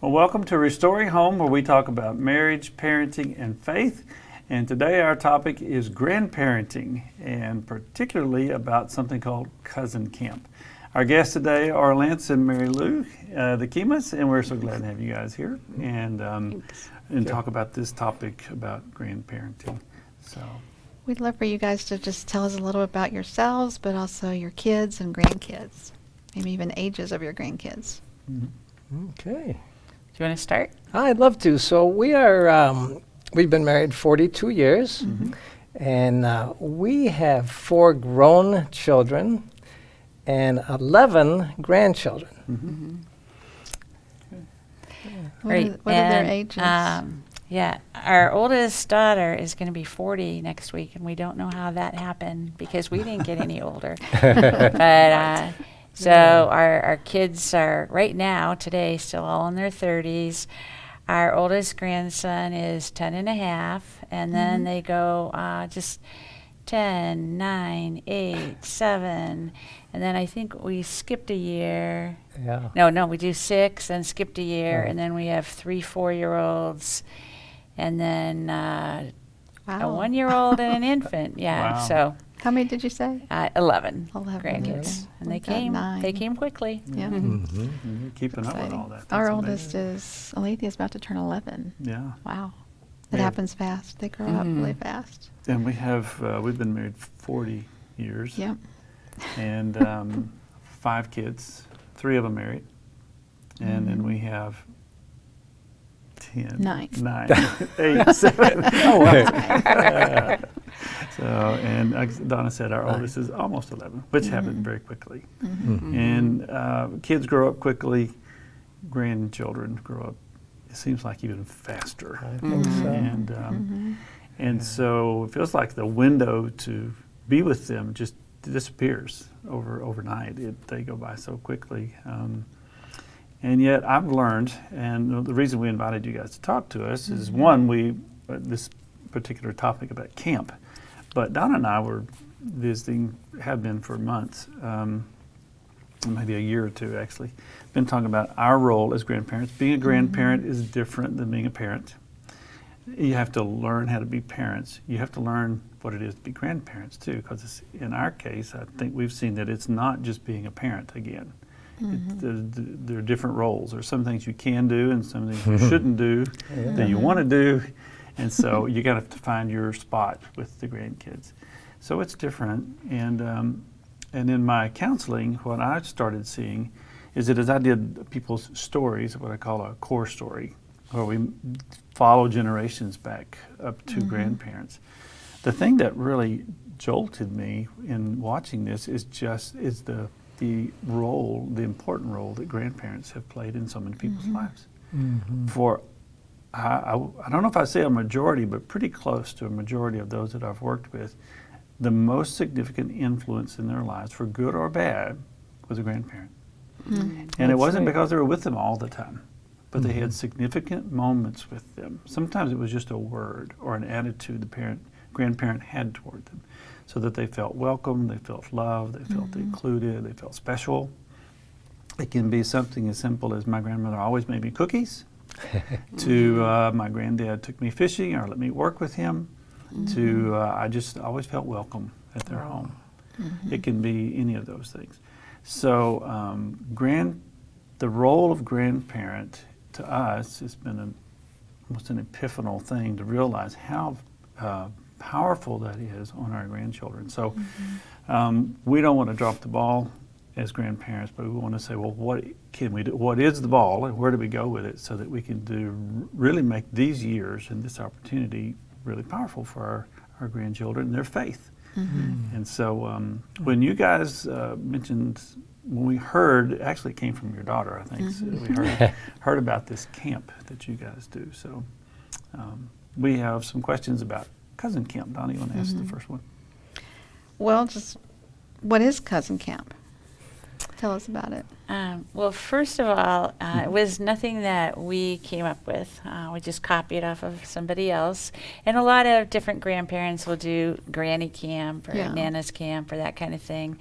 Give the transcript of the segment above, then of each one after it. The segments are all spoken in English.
Well, welcome to Restoring Home, where we talk about marriage, parenting, and faith. And today our topic is grandparenting, and particularly about something called cousin camp. Our guests today are Lance and Mary Lou, the Chimas, and we're so glad to have you guys here and talk about this topic about grandparenting. So, we'd love for you guys to just tell us a little about yourselves, but also your kids and grandkids, maybe even ages of your grandkids. Mm-hmm. Okay. Do you want to start? I'd love to. So we've been married 42 years, and we have 4 grown children and 11 grandchildren. What are their ages? Yeah, our oldest daughter is going to be 40 next week, and we don't know how that happened because we didn't get any older. But so our kids are right now, today, still all in their 30s. Our oldest grandson is 10 and a half, and then they go just 10, 9, 8, 7, and then I think we skipped a year. Yeah. No, we do 6 and skipped a year, and then we have 3 4-year-olds, and then a 1-year-old and an infant. Yeah, Wow. so How many did you say? 11 11. grandkids, and they We've got came. 9. They came quickly. Yeah. And you're keeping up with Exciting. all that. That's Our amazing. oldest is, Alethea is about to turn 11. Yeah. Wow. It Yeah. happens fast. They grow up really fast. And we have, we've been married 40 years. Yep. And 5 kids, 3 of them married. And then we have 10. 9. 8, 7. Oh, wow. So, and like Donna said, our oldest is almost 11, which happened very quickly. And kids grow up quickly. Grandchildren grow up, it seems like even faster. I think so. And so it feels like the window to be with them just disappears overnight. They go by so quickly. And yet I've learned, and the reason we invited you guys to talk to us is one, this particular topic about camp. But Donna and I were visiting, have been for months, maybe a year or two actually, been talking about our role as grandparents. Being a grandparent is different than being a parent. You have to learn how to be parents. You have to learn what it is to be grandparents too, because in our case, I think we've seen that it's not just being a parent again. There are different roles. There are some things you can do and some things you shouldn't do that you want to do. And so you got to find your spot with the grandkids. So it's different. And in my counseling, what I started seeing is that as I did people's stories, what I call a core story, where we follow generations back up to grandparents, the thing that really jolted me in watching this is the role, the important role that grandparents have played in so many people's lives. For I don't know if I say a majority, but pretty close to a majority of those that I've worked with, the most significant influence in their lives, for good or bad, was a grandparent. And it wasn't because they were with them all the time, but they had significant moments with them. Sometimes it was just a word or an attitude the grandparent had toward them, so that they felt welcome, they felt loved, they felt included, they felt special. It can be something as simple as my grandmother always made me cookies, to my granddad took me fishing or let me work with him, to I just always felt welcome at their home. It can be any of those things. So the role of grandparent to us has been almost an epiphanal thing to realize how powerful that is on our grandchildren. So we don't want to drop the ball as grandparents, but we want to say, well, what can we do? What is the ball, and where do we go with it, so that we can really make these years and this opportunity really powerful for our grandchildren and their faith. And so when you guys mentioned, when we heard, actually it came from your daughter, I think, so we heard about this camp that you guys do. So we have some questions about cousin camp. Donna, you want to ask the first one? Well, just what is cousin camp? Tell us about it. Well, first of all, it was nothing that we came up with. We just copied off of somebody else. And a lot of different grandparents will do granny camp or nana's camp or that kind of thing.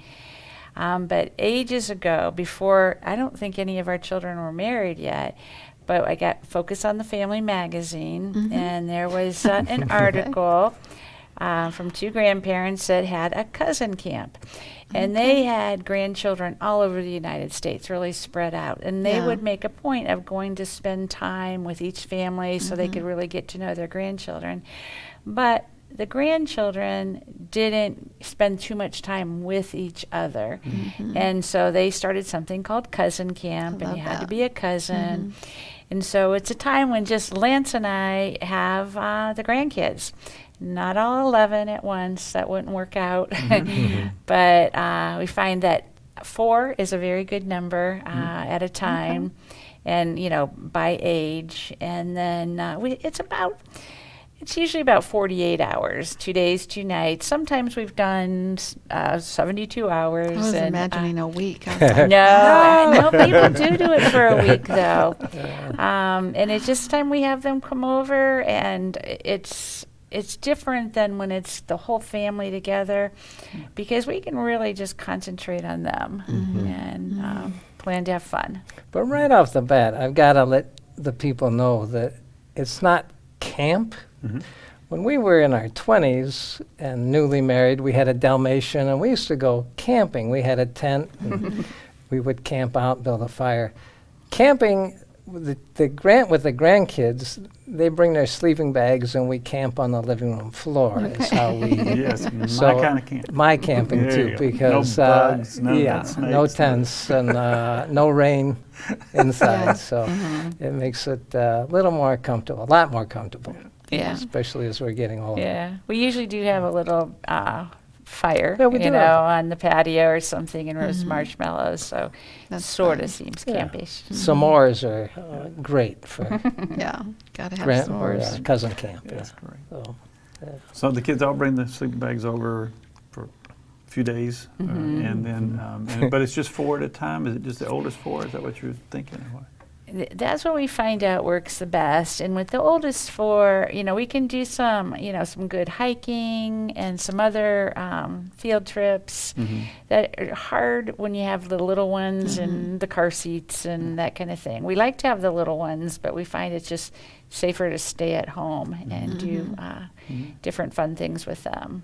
But ages ago, before, I don't think any of our children were married yet, but I got Focus on the Family magazine, and there was an article from 2 grandparents that had a cousin camp. And they had grandchildren all over the United States, really spread out. And they would make a point of going to spend time with each family so they could really get to know their grandchildren. But the grandchildren didn't spend too much time with each other. And so they started something called Cousin Camp, and you had to be a cousin. And so it's a time when just Lance and I have the grandkids. Not all 11 at once, that wouldn't work out. But we find that 4 is a very good number at a time, and by age. And then it's usually about 48 hours, 2 days, 2 nights. Sometimes we've done 72 hours. I was and, imagining a week. I was like, no, people do it for a week though. And it's just time we have them come over, and it's different than when it's the whole family together, because we can really just concentrate on them and plan to have fun. But right off the bat, I've got to let the people know that it's not camp. When we were in our 20s and newly married, we had a Dalmatian, and we used to go camping. We had a tent, and we would camp out, build a fire. Camping with the grandkids, they bring their sleeping bags, and we camp on the living room floor. Is how we. Yes, So my kind of camp. My camping There too, you go. because No bugs, no no snakes, tents, and no rain inside. So it makes it a little more comfortable, a lot more comfortable. Yeah. Especially as we're getting older. Yeah, we usually do have a little fire, Yeah, we do have- on the patio or something, and roast marshmallows. So That's sort fun. of seems Yeah. campish. S'mores are great for Yeah, gotta have grand or s'mores. cousin camp. Yeah. That's correct. So, So the kids all bring the sleeping bags over for a few days, and then, but it's just 4 at a time? Is it just the oldest 4? Is that what you're thinking? Or what? That's what we find out works the best. And with the oldest 4, we can do some good hiking and some other field trips that are hard when you have the little ones and the car seats and that kind of thing. We like to have the little ones, but we find it's just safer to stay at home and do different fun things with them.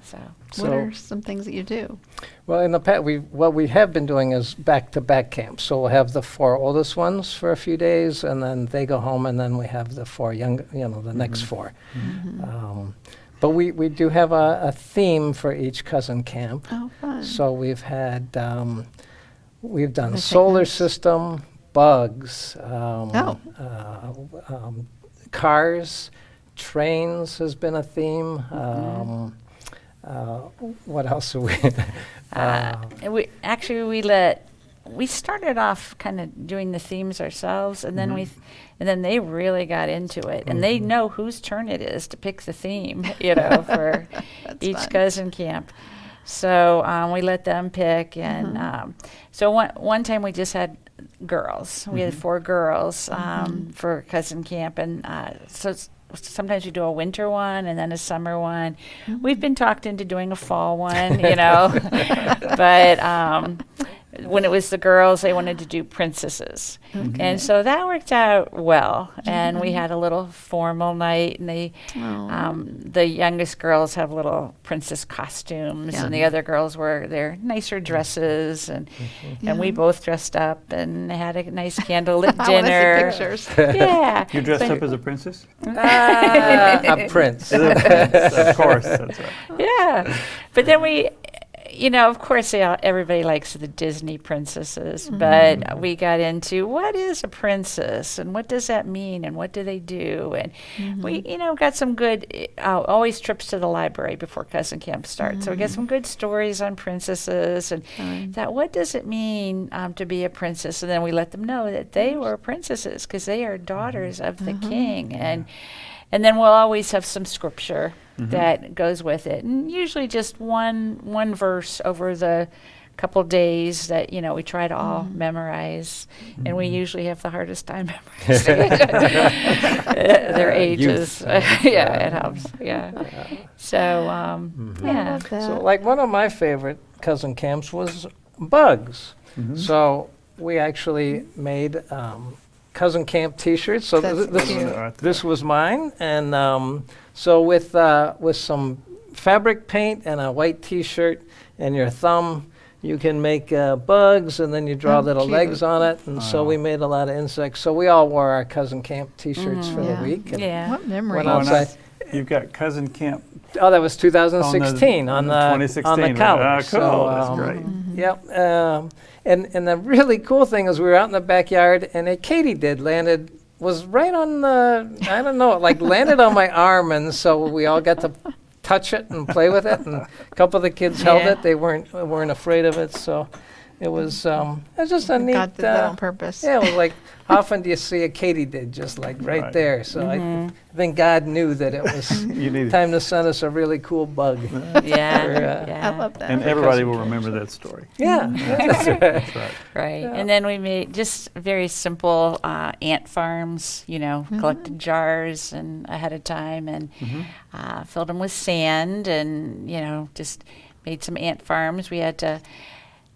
So What are some things that you do? well, in the past, what we have been doing is back-to-back camps. So we'll have the 4 oldest ones for a few days, and then they go home, and then we have the 4 young, the next 4. But we do have a theme for each cousin camp. Oh, fun. So we've had we've done Wanna take solar notes? system, bugs, cars, trains has been a theme. What else are we? and we started off kind of doing the themes ourselves, and then and then they really got into it, and they know whose turn it is to pick the theme, for each fun. cousin camp. So we let them pick, and so one time we just had girls. We had 4 girls for cousin camp, and sometimes we do a winter one and then a summer one. We've been talked into doing a fall one, but when it was the girls, they wanted to do princesses. And so that worked out well. And we had a little formal night, and the youngest girls have little princess costumes, and the other girls wore their nicer dresses, and we both dressed up and had a nice candlelit I want to dinner. see pictures. Yeah. You dressed up as a princess? A prince. Of course, that's right. Yeah. But then we, of course, everybody likes the Disney princesses, but we got into what is a princess and what does that mean and what do they do? And we, got some good, always trips to the library before cousin camp starts. So we got some good stories on princesses and that what does it mean to be a princess? And then we let them know that they were princesses because they are daughters of the king. And then we'll always have some scripture that goes with it, and usually just one verse over the couple days that we try to all memorize, and we usually have the hardest time memorizing their ages. It helps. Yeah. So yeah. Love that. So like one of my favorite cousin camps was bugs. So we actually made cousin camp T-shirts. So That's this, cute. this was mine, and so with some fabric paint and a white T-shirt and your thumb, you can make bugs, and then you draw Oh, little cute. legs on it, and so we made a lot of insects. So we all wore our cousin camp T-shirts for Yeah. the week. and Yeah. What memory? Went outside. You've got cousin camp Oh, that was 2016 on the 2016. college. Ah, cool. So, That's great. Yep. And the really cool thing is we were out in the backyard, and a katydid was right on the, I don't know, like landed on my arm, and so we all got to touch it and play with it, and a couple of the kids held Yeah. it. They weren't afraid of it, so it was just a neat. God did that on purpose. Yeah, it was like, how often do you see a katydid just like right Right. there? So I think God knew that it was You need time to send us a really cool bug. Yeah. Or, yeah. I love that. and everybody will remember that story. Yeah, that's right. That's right. Right. Yeah. And then we made just very simple ant farms, collected jars and ahead of time and filled them with sand and, just made some ant farms. We had to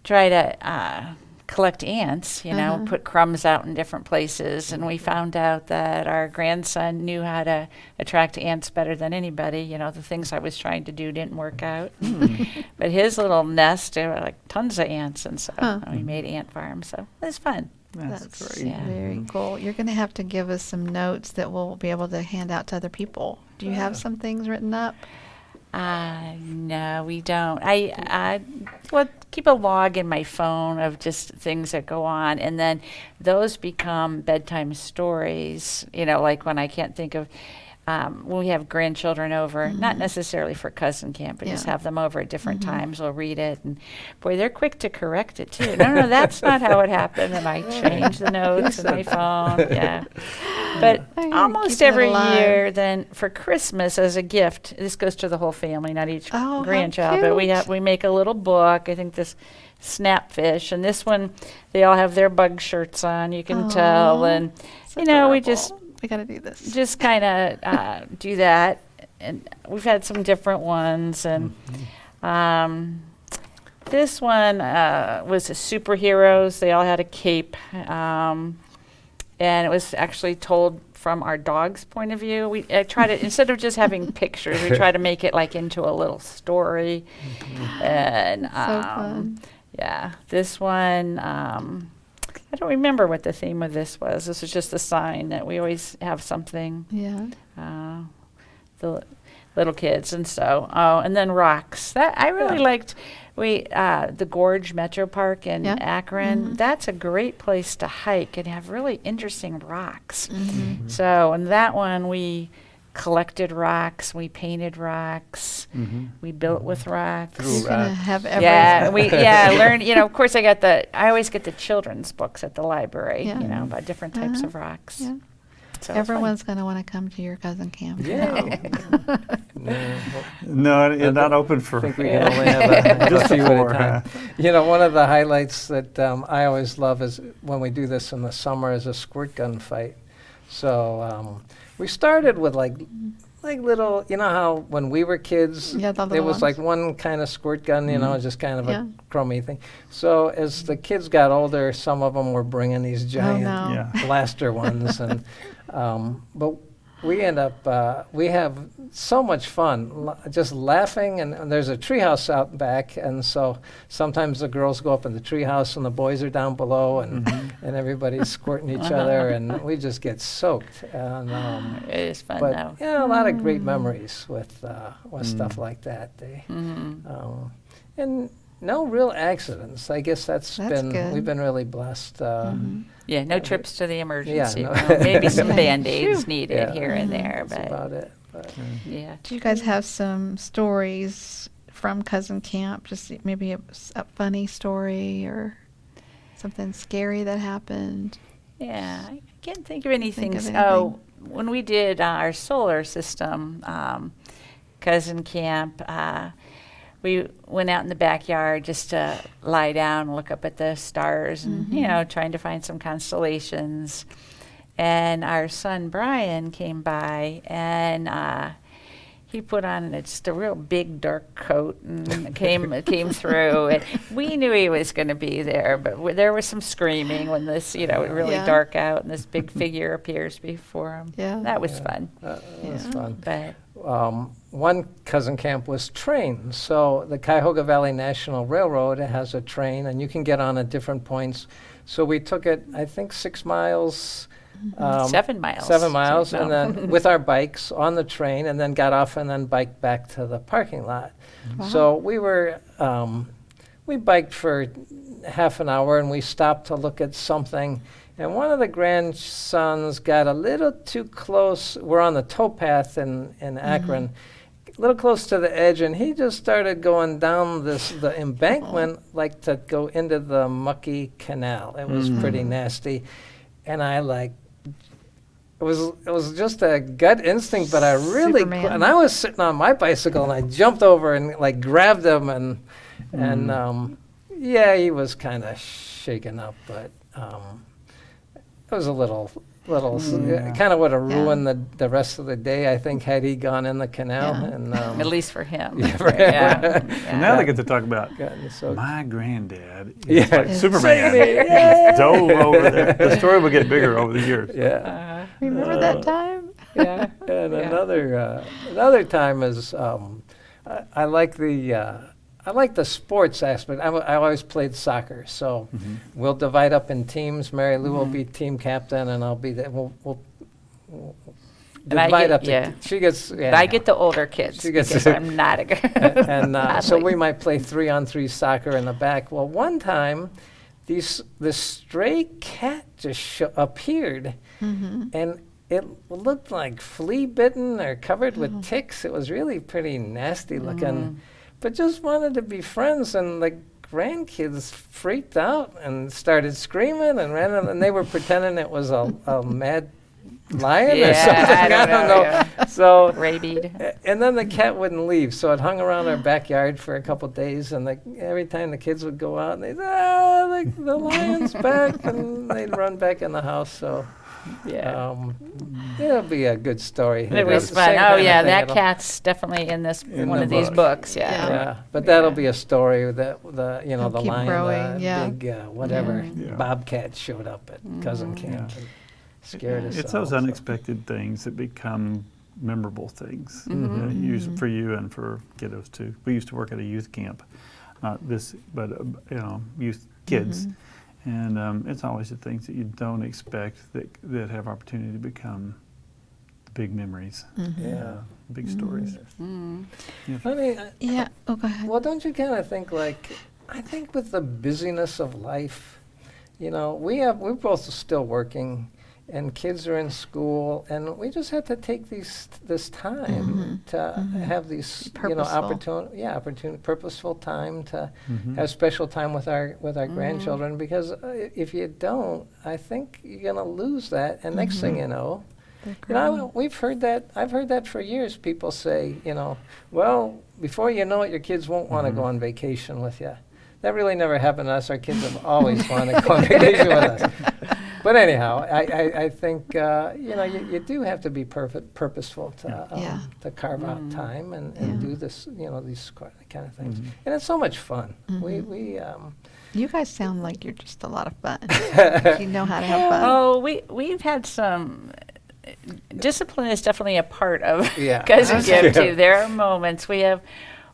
try to collect ants, put crumbs out in different places. And we found out that our grandson knew how to attract ants better than anybody. The things I was trying to do didn't work out. But his little nest, there were like tons of ants. And so we made ant farms. So it was fun. That's great. yeah. Very cool. You're going to have to give us some notes that we'll be able to hand out to other people. Do you have some things written up? No, we don't. I keep a log in my phone of just things that go on, and then those become bedtime stories. Like when I can't think of when we have grandchildren over, not necessarily for cousin camp, but just Yeah. have them over at different times. We'll read it, and boy, they're quick to correct it too. No, that's not how it happened, and I change the notes in my phone. Yeah, but Oh, yeah, almost keeping it every alive. year, then for Christmas as a gift, this goes to the whole family, not each Oh, how grandchild, but cute. we make a little book. I think this Snapfish, and this one they all have their bug shirts on. You can tell, Aw, and It's we adorable. just we got to do this. just kind of do that, and we've had some different ones, and this one was the superheroes. They all had a cape, and it was actually told from our dog's point of view. We try to, instead of just having pictures, we try to make it like into a little story, and So fun. yeah, this one. I don't remember what the theme of this was. This was just a sign that we always have something. Yeah. The little kids, and so and then rocks. That I really liked. We the Gorge Metro Park in Yeah. Akron. That's a great place to hike and have really interesting rocks. Mm-hmm. So in that one we collected rocks, we painted rocks, we built with rocks. Through You're gonna rocks. have everything. Yeah, we learned. Of course, I always get the children's books at the library. Yeah. About different types of rocks. Yeah. So it's fun. Everyone's going to want to come to your cousin camp. Yeah. No, it's not open for. I think we can only have Just a few at a four, time. One of the highlights that I always love is when we do this in the summer is a squirt gun fight. So we started with like little, how when we were kids, Yeah, the there little was ones. like one kind of squirt gun, just kind of Yeah. a crummy thing. So as the kids got older, some of them were bringing these giant no. Yeah. blaster ones, and but we end up we have so much fun just laughing, and there's a treehouse out back, and so sometimes the girls go up in the treehouse and the boys are down below, and and everybody's squirting each other, and we just get soaked. And It is fun but though. yeah, a lot of great memories with stuff like that. And no real accidents. I guess that's been good. we've been really blessed. Yeah, no trips to the emergency no. room. Maybe some Phew. Band-Aids needed Yeah. here and there, That's but about it. But yeah. Do you guys have some stories from cousin camp? Just maybe a funny story or something scary that happened? Yeah, I can't think of anything. of Oh, when we did our solar system cousin camp, we went out in the backyard just to lie down and look up at the stars and, trying to find some constellations. And our son Brian came by, and he put on just a real big dark coat and came through. And we knew he was going to be there, but there was some screaming when this, really Yeah. dark out and this big figure appears before him. Yeah. That was fun. That was Yeah. fun. But One cousin camp was trains. So the Cuyahoga Valley National Railroad has a train, and you can get on at different points. So we took it, I think, 6 miles. 7 miles. 7 miles, and No. then with our bikes on the train, and then got off and then biked back to the parking lot. So we were, we biked for half an hour, and we stopped to look at something. And one of the grandsons got a little too close. We're on the towpath in Akron, a little close to the edge, and he just started going down the embankment like to go into the mucky canal. It was pretty nasty, and it was just a gut instinct, but I really Superman. and I was sitting on my bicycle and I jumped over and like grabbed him and yeah, he was kind of shaken up, but it was a little kind of would have ruined the rest of the day, I think, had he gone in the canal. Yeah. And at least for him. Yeah, right. And now they get to talk about gotten so my granddad. Yeah. It's like It's Superman. Yay! Dove over there. The story will get bigger over the years. yeah. Remember that time? Yeah. And Yeah. another time is I like the sports aspect. I always played soccer, so we'll divide up in teams. Mary Lou will be team captain, and I'll be there. We'll And I divide get- up. yeah. She gets. Yeah, But I get the older kids She gets- because I'm not a good. and so Oddly. we might play 3-on-3 soccer in the back. Well, one time, this stray cat just appeared, and it looked like flea bitten or covered with ticks. It was really pretty nasty looking, but just wanted to be friends. And the grandkids freaked out and started screaming and ran, and they were pretending it was a mad lion or Yeah, something. I don't know, yeah. So. Rabied. And then the cat wouldn't leave, so it hung around our backyard for a couple of days. And every time the kids would go out, and they'd the lion's back, and they'd run back in the house. So Yeah. it'll be a good story. It was the fun. same Oh kind of yeah, thing. that It'll- cat's definitely in this In one the of these book. books. Yeah. Yeah, but that'll be a story that the It'll the keep lion, growing, yeah. big whatever Yeah. bobcat showed up at cousin camp and scared us. It's all, those so. unexpected things that become memorable things for you and for kiddos too. We used to work at a youth camp, not this, but youth kids, and it's always the things that you don't expect that have opportunity to become the big memories, Yeah. big stories. I mean, Yeah. Oh, go ahead. well, don't you kind of think I think with the busyness of life, we're both still working, and kids are in school, and we just have to take this time to have these, Purposeful. purposeful time to have special time with our grandchildren, because if you don't, I think you're gonna lose that, and next thing you know. We've heard that. I've heard that for years. People say, well, before you know it, your kids won't want to go on vacation with you. That really never happened to us. Our kids have always wanted to go on vacation with us. But anyhow, I think you do have to be purposeful to carve out time and do this, these kind of things. And it's so much fun. We You guys sound like you're just a lot of fun. You know how to have fun. Oh, we've had some. Discipline is definitely a part of Yeah. cousin camp Yeah. too. There are moments. We have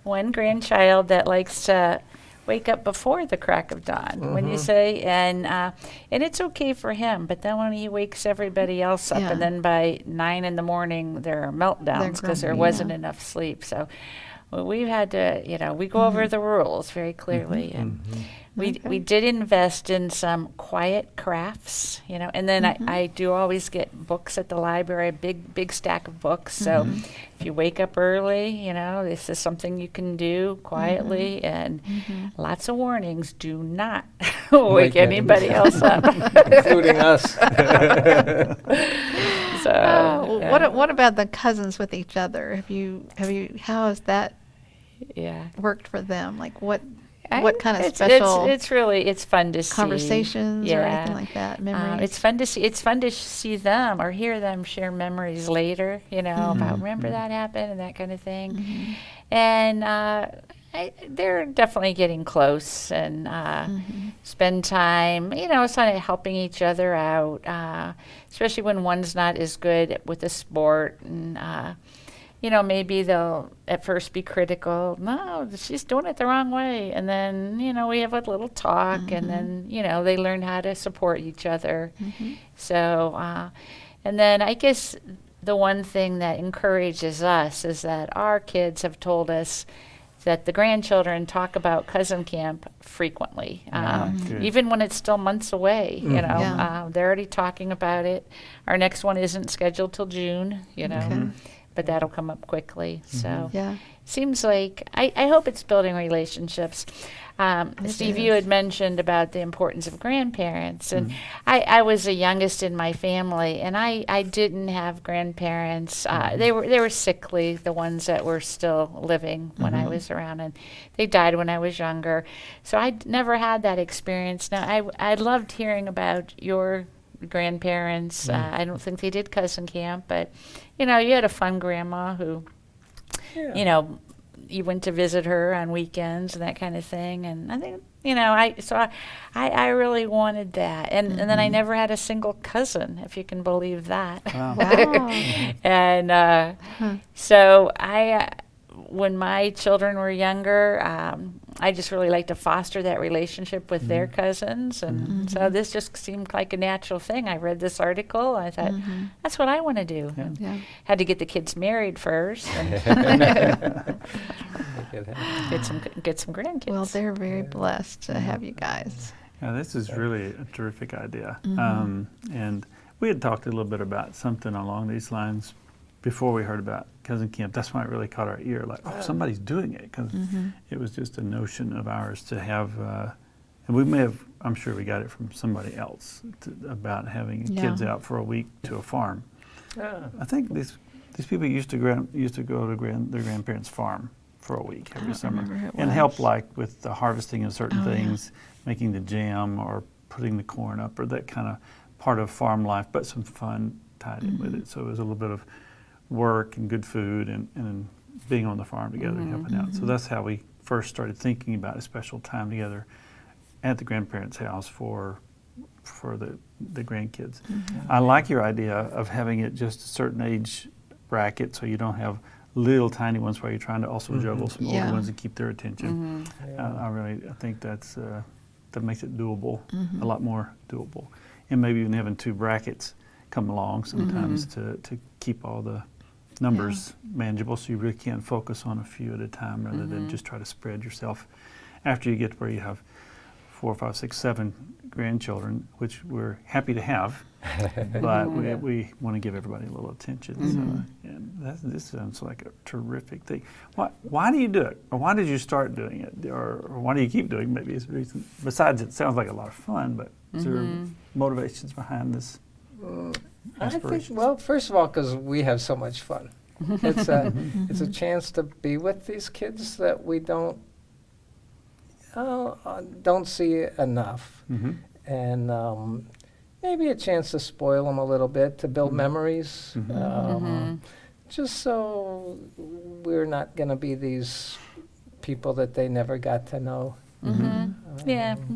one grandchild that likes to wake up before the crack of dawn. When you say, and it's okay for him, but then when he wakes everybody else up, Yeah. and then by 9 in the morning there are meltdowns because there grumpy, wasn't yeah. enough sleep. So we've had to, we go over the rules very clearly, and we did invest in some quiet crafts, and then I do always get books at the library, a big stack of books. So if you wake up early, this is something you can do quietly, and lots of warnings: do not wake anybody else up, including us. So yeah. What about the cousins with each other? Have you how has that Yeah. worked for them? Like what? what kind of it's, special it's fun to see conversations or anything like that? Memories? It's fun to see. It's fun to see them or hear them share memories later. About remember that happened and that kind of thing. And they're definitely getting close and spend time. Sort of helping each other out, especially when one's not as good with the sport and. Maybe they'll at first be critical. No, she's doing it the wrong way. And then, we have a little talk and then, they learn how to support each other. So, and then I guess the one thing that encourages us is that our kids have told us that the grandchildren talk about cousin camp frequently, even when it's still months away. They're already talking about it. Our next one isn't scheduled till June, but that'll come up quickly. So seems like I hope it's building relationships. Steve, you had mentioned about the importance of grandparents, and I was the youngest in my family, and I didn't have grandparents. They were sickly, the ones that were still living when I was around, and they died when I was younger. So I never had that experience. Now I loved hearing about your grandparents. I don't think they did cousin camp, but you had a fun grandma who, you went to visit her on weekends and that kind of thing. And I think, I really wanted that. And then I never had a single cousin, if you can believe that. Wow. And so when my children were younger, I just really like to foster that relationship with their cousins. And so this just seemed like a natural thing. I read this article. I thought, that's what I want to do. Yeah. Had to get the kids married first and get some grandkids. Well, they're very blessed to have you guys. Yeah, this is really a terrific idea. And we had talked a little bit about something along these lines before we heard about cousin camp. That's why it really caught our ear, like, oh, somebody's doing it, because it was just a notion of ours to have, and we may have, I'm sure we got it from somebody else, about having kids out for a week to a farm. I think these people used to go to their grandparents' farm for a week every summer and help, like with the harvesting of certain things, making the jam or putting the corn up or that kind of part of farm life, but some fun tied in with it. So it was a little bit of work and good food and being on the farm together and helping out. So that's how we first started thinking about a special time together at the grandparents' house for the grandkids. I like your idea of having it just a certain age bracket so you don't have little tiny ones where you're trying to also juggle some older ones and keep their attention. I think that makes it doable, a lot more doable. And maybe even having two brackets come along sometimes to keep all the numbers manageable, so you really can focus on a few at a time rather than just try to spread yourself. After you get to where you have 4, 5, 6, 7 grandchildren, which we're happy to have, but we want to give everybody a little attention. So, and this sounds like a terrific thing. Why do you do it? Or why did you start doing it? Or why do you keep doing it? Maybe it's a reason. Besides, it sounds like a lot of fun, but is there motivations behind this? I think, well, first of all, because we have so much fun. It's a chance to be with these kids that we don't see enough, and maybe a chance to spoil them a little bit, to build memories, just so we're not going to be these people that they never got to know.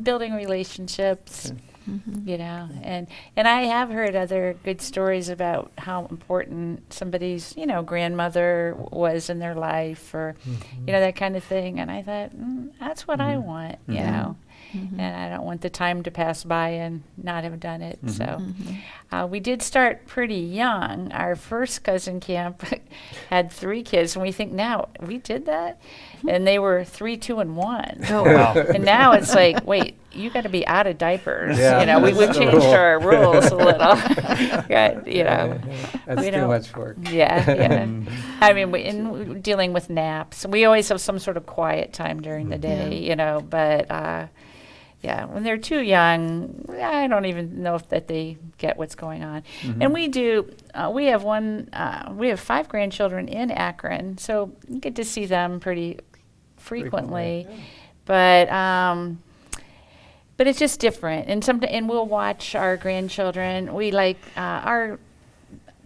Building relationships. And I have heard other good stories about how important somebody's, grandmother was in their life, or, that kind of thing. And I thought, that's what I want, you know. And I don't want the time to pass by and not have done it. So we did start pretty young. Our first cousin camp had 3 kids, and we think now, we did that? And they were 3, 2, and 1. Oh, wow. And now it's like, wait, you got to be out of diapers. We've changed our rules a little. That's too much work. I mean, in dealing with naps, we always have some sort of quiet time during the day, but when they're too young, I don't even know if that they get what's going on. And we do. We have 5 grandchildren in Akron, so you get to see them pretty frequently. But it's just different. And we'll watch our grandchildren. We like our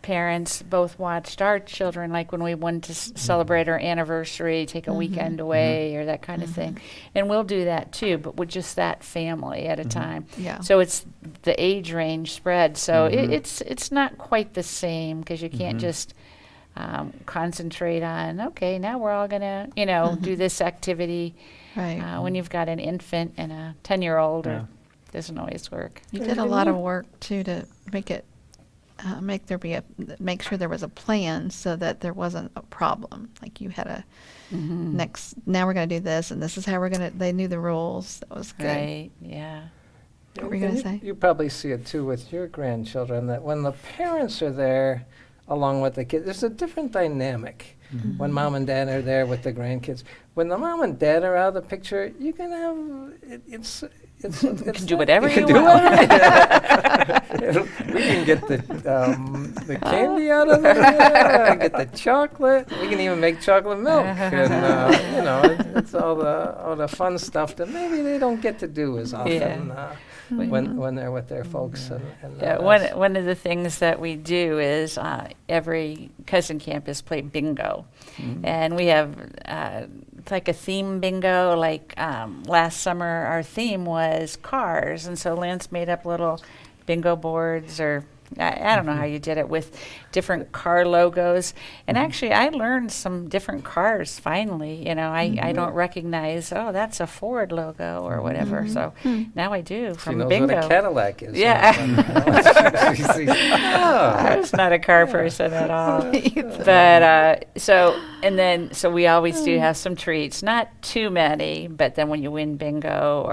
parents both watched our children, like when we wanted to celebrate our anniversary, take a weekend away or that kind of thing. And we'll do that too, but with just that family at a time. Yeah. So it's the age range spread. So it's not quite the same, because you can't just concentrate on, okay, now we're all going to, do this activity. Right. When you've got an infant and a 10-year-old, it doesn't always work. You did a lot of work too to make it, make sure there was a plan so that there wasn't a problem. Like you had a now we're going to do this, and this is how they knew the rules. That was good. Right, yeah. What were you going to say? You probably see it too with your grandchildren, that when the parents are there along with the kids, there's a different dynamic. When mom and dad are there with the grandkids. When the mom and dad are out of the picture, you can have, You can do whatever you do want. We can get the candy out of there, get the chocolate. We can even make chocolate milk. And, it's all the fun stuff that maybe they don't get to do as often. When they're with their folks. One of the things that we do is every cousin campus play bingo. And we have it's like a theme bingo. Like last summer, our theme was cars. And so Lance made up little bingo boards, or I don't know how you did it, with different car logos. And actually, I learned some different cars finally. I don't recognize, that's a Ford logo or whatever. So now I do from she knows bingo. what a Cadillac is. Yeah. I was not a car person at all. But so we always do have some treats, not too many, but then when you win bingo,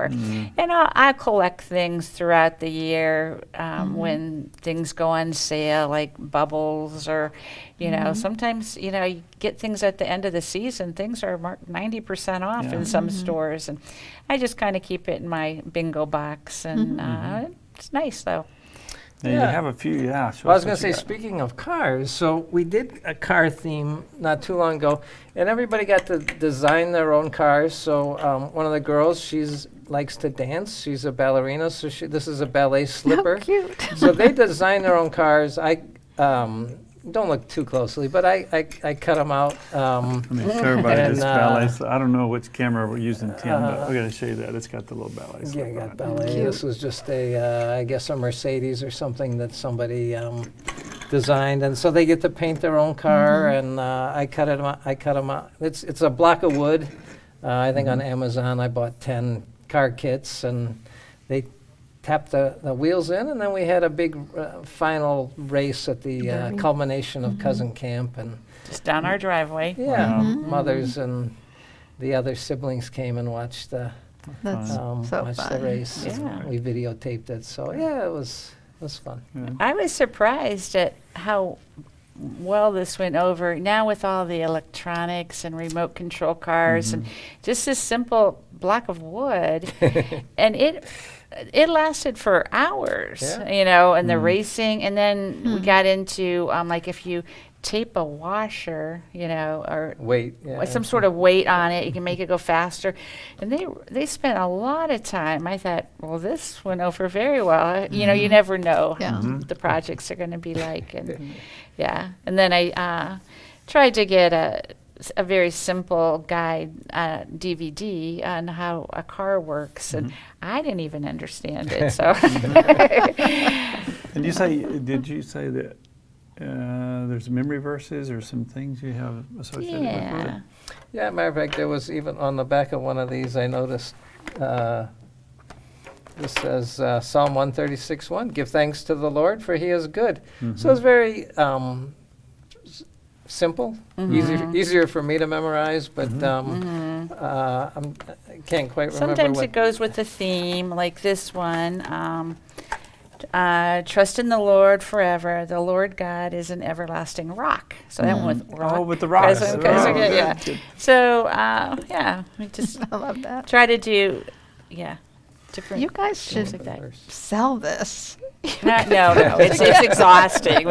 and I collect things throughout the year when things go on sale, like bubbles, or sometimes you get things at the end of the season. Things are marked 90% off in some stores, and I just kind of keep it in my bingo box, and it's nice though. Now you have a few, Well, I was going to say, speaking of cars, so we did a car theme not too long ago, and everybody got to design their own cars. So one of the girls, she's likes to dance. She's a ballerina, so this is a ballet slipper. How cute. So they designed their own cars. I don't look too closely, but I cut them out. Let me show everybody this ballet. I don't know which camera we're using, Tim, but I'm going to show you that. It's got the little ballet. Yeah, I got ballet. This was just I guess a Mercedes or something that somebody designed, and so they get to paint their own car, and I cut them out. It's a block of wood. I think on Amazon I bought 10 car kits, and they tapped the wheels in, and then we had a big final race at the culmination of Cousin Camp, and Just down our driveway. mothers and the other siblings came and watched the watched the race. Yeah. We videotaped it, so it was fun. I was surprised at how well this went over. Now with all the electronics and remote control cars and just this simple block of wood, and it lasted for hours, and the racing, and then we got into like if you tape a washer, or Weight, some sort of weight on it, you can make it go faster. And they spent a lot of time. I thought, well, this went over very well. You never know what the projects are going to be like, and and then I tried to get a very simple guide DVD on how a car works, and I didn't even understand it. So, And did you say that there's memory verses or some things you have associated with it? Yeah, matter of fact, there was even on the back of one of these, I noticed this says Psalm 136:1, give thanks to the Lord for he is good. So it's very simple, easier for me to memorize, but I can't quite remember. Sometimes it goes with the theme, like this one. Trust in the Lord forever. The Lord God is an everlasting rock. So that one with rock. Oh, with the rocks. Yeah. So, we just I love that. try to do, different You guys should things like that. sell this. No, it's exhausting.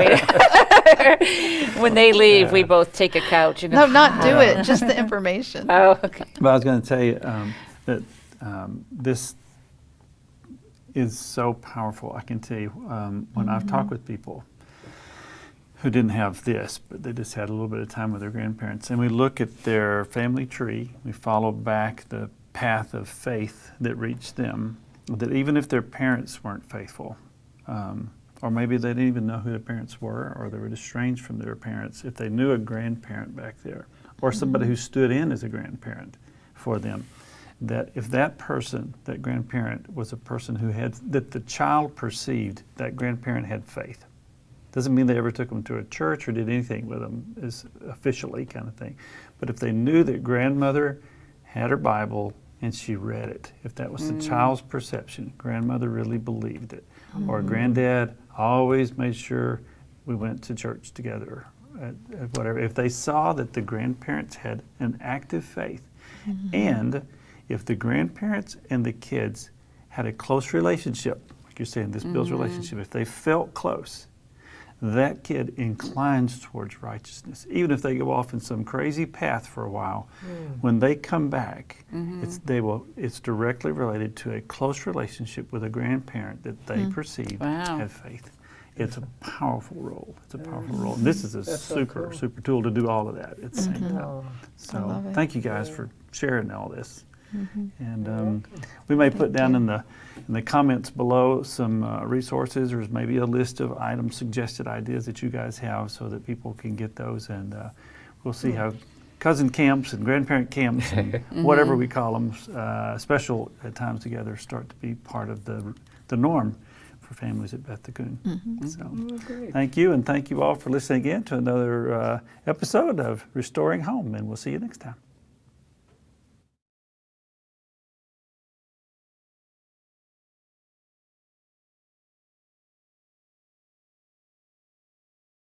When they leave, we both take a couch and No, not do it. Just the information. Oh, okay. But I was going to tell you, that this is so powerful. I can tell you, when I've talked with people who didn't have this, but they just had a little bit of time with their grandparents, and we look at their family tree, we follow back the path of faith that reached them, that even if their parents weren't faithful, or maybe they didn't even know who their parents were, or they were estranged from their parents, if they knew a grandparent back there, or somebody who stood in as a grandparent for them, that if that person, that grandparent, was a person who had, that the child perceived that grandparent had faith. Doesn't mean they ever took them to a church or did anything with them, is officially kind of thing. But if they knew that grandmother had her Bible and she read it, if that was the child's perception, grandmother really believed it. Or granddad always made sure we went to church together, at whatever. If they saw that the grandparents had an active faith, and if the grandparents and the kids had a close relationship, like you're saying, this builds relationship, if they felt close, that kid inclines towards righteousness. Even if they go off in some crazy path for a while, when they come back, it's directly related to a close relationship with a grandparent that they perceive have faith. It's a powerful role. It's a powerful role. And this is a super tool to do all of that at the same time. So thank you guys for sharing all this. And we may put down in the comments below some resources, or maybe a list of items, suggested ideas that you guys have, so that people can get those. And we'll see how cousin camps and grandparent camps and whatever we call them, special at times together, start to be part of the norm for families at Beth the Coon. So thank you, and thank you all for listening again to another episode of Restoring Home, and we'll see you next time.